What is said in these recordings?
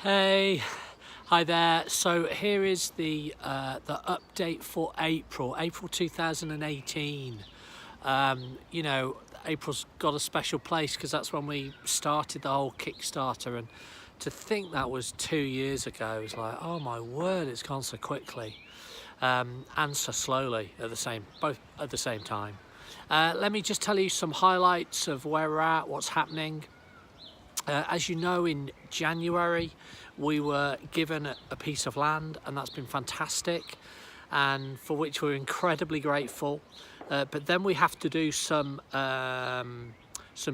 Hey, hi there. So here is the update for April 2018. April's got a special place because that's when we started the whole Kickstarter, and to think that was 2 years ago is like, oh my word, it's gone so quickly, and so slowly both at the same time. Let me just tell you some highlights of where we're at, what's happening. As you know, in January we were given a piece of land, and that's been fantastic, and for which we're incredibly grateful. But then we have to do some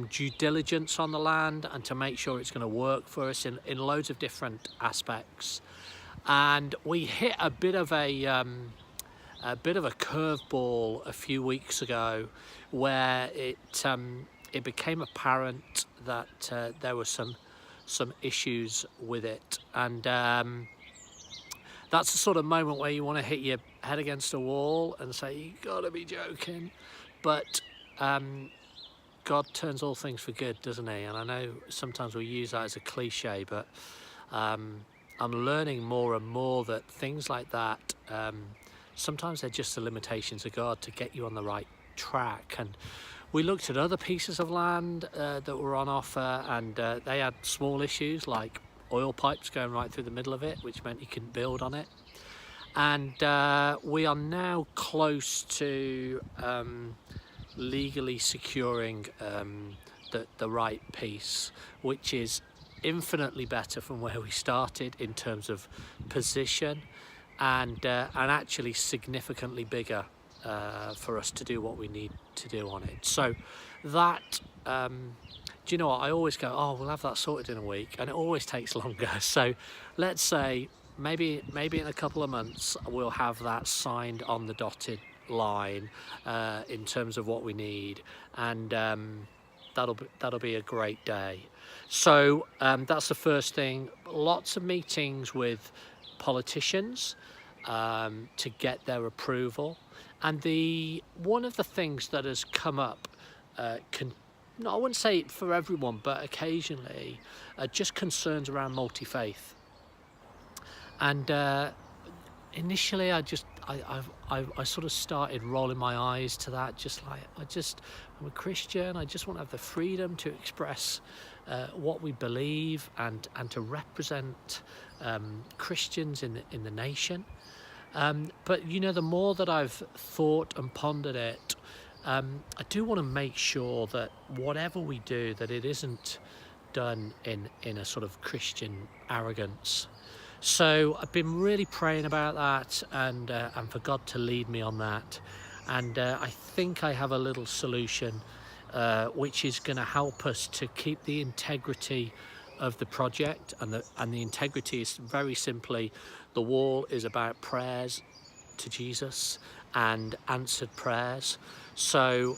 due diligence on the land and to make sure it's going to work for us in loads of different aspects. And we hit a bit of a curveball a few weeks ago, where it became apparent that there were some issues with it, and that's the sort of moment where you want to hit your head against a wall and say, you gotta be joking. But God turns all things for good, doesn't he? And I know sometimes we use that as a cliche, but I'm learning more and more that things like that, sometimes they're just the limitations of God to get you on the right track. And we looked at other pieces of land that were on offer, and they had small issues like oil pipes going right through the middle of it, which meant you couldn't build on it. And we are now close to legally securing the right piece, which is infinitely better from where we started in terms of position, and actually significantly bigger for us to do what we need to do on it. So that, do you know what, I always go, oh, we'll have that sorted in a week, and it always takes longer. So let's say maybe in a couple of months we'll have that signed on the dotted line in terms of what we need, and that'll be a great day. So that's the first thing. Lots of meetings with politicians to get their approval. And one of the things that has come up, I wouldn't say for everyone, but occasionally, just concerns around multi-faith. And initially, I sort of started rolling my eyes to that, just like I'm a Christian. I just want to have the freedom to express what we believe, and to represent Christians in the nation. But you know, the more that I've thought and pondered it, I do want to make sure that whatever we do, that it isn't done in a sort of Christian arrogance. So I've been really praying about that, and for God to lead me on that. And I think I have a little solution which is going to help us to keep the integrity of the project, and the integrity is very simply, the wall is about prayers to Jesus and answered prayers. So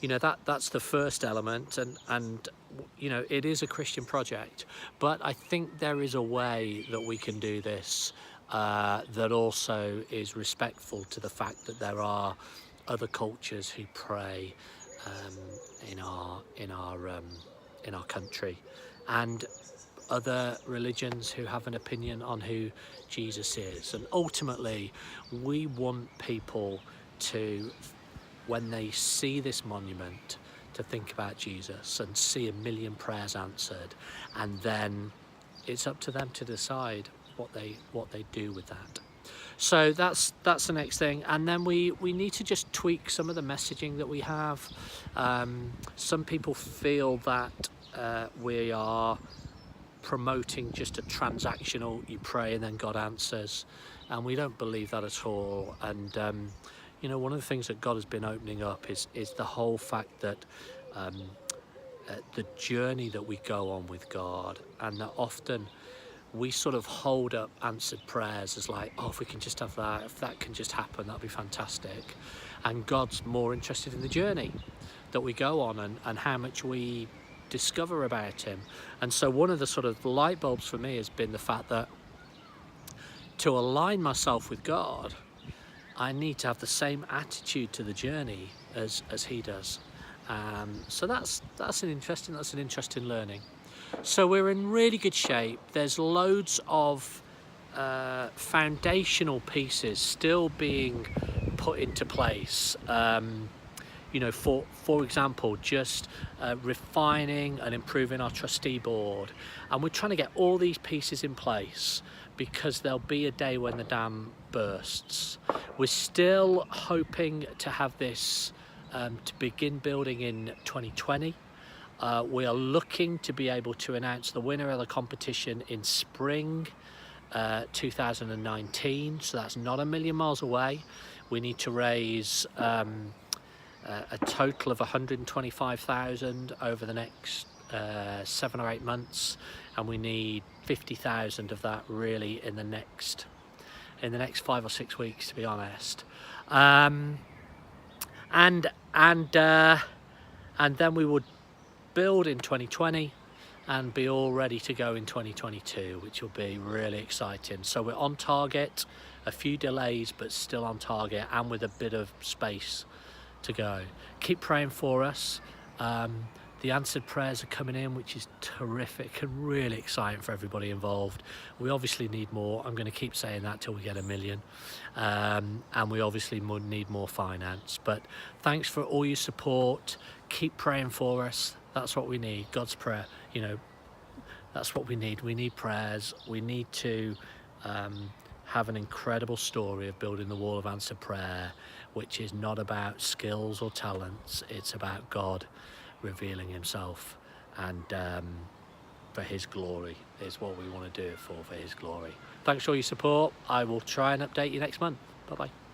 you know, that's the first element, and you know, it is a Christian project, but I think there is a way that we can do this that also is respectful to the fact that there are other cultures who pray in our country, and other religions who have an opinion on who Jesus is. And ultimately, we want people to, when they see this monument, to think about Jesus and see 1 million prayers answered, and then it's up to them to decide what they do with that. So that's the next thing. And then we need to just tweak some of the messaging that we have. Some people feel that we are promoting just a transactional, you pray and then God answers, and we don't believe that at all. And you know, one of the things that God has been opening up is the whole fact that the journey that we go on with God, and that often we sort of hold up answered prayers as like, oh, if we can just have that, if that can just happen, that'd be fantastic. And God's more interested in the journey that we go on, and how much we discover about him. And so one of the sort of light bulbs for me has been the fact that to align myself with God, I need to have the same attitude to the journey as he does. So that's an interesting learning. So we're in really good shape. There's loads of foundational pieces still being put into place. You know, for example, just refining and improving our trustee board, and we're trying to get all these pieces in place because there'll be a day when the dam bursts. We're still hoping to have this to begin building in 2020. We are looking to be able to announce the winner of the competition in spring 2019, so that's not a million miles away. We need to raise a total of 125,000 over the next 7 or 8 months, and we need 50,000 of that really in the next 5 or 6 weeks, to be honest. And then we would build in 2020 and be all ready to go in 2022, which will be really exciting. So we're on target, a few delays, but still on target and with a bit of space to go. Keep praying for us. The answered prayers are coming in, which is terrific and really exciting for everybody involved. We obviously need more. I'm going to keep saying that till we get 1 million. And we obviously need more finance. But thanks for all your support. Keep praying for us. That's what we need. God's prayer. You know, that's what we need. We need prayers. We need to have an incredible story of building the wall of answered prayer, which is not about skills or talents. It's about God revealing himself, and for his glory is what we want to do it for his glory. Thanks for all your support. I will try and update you next month. Bye bye.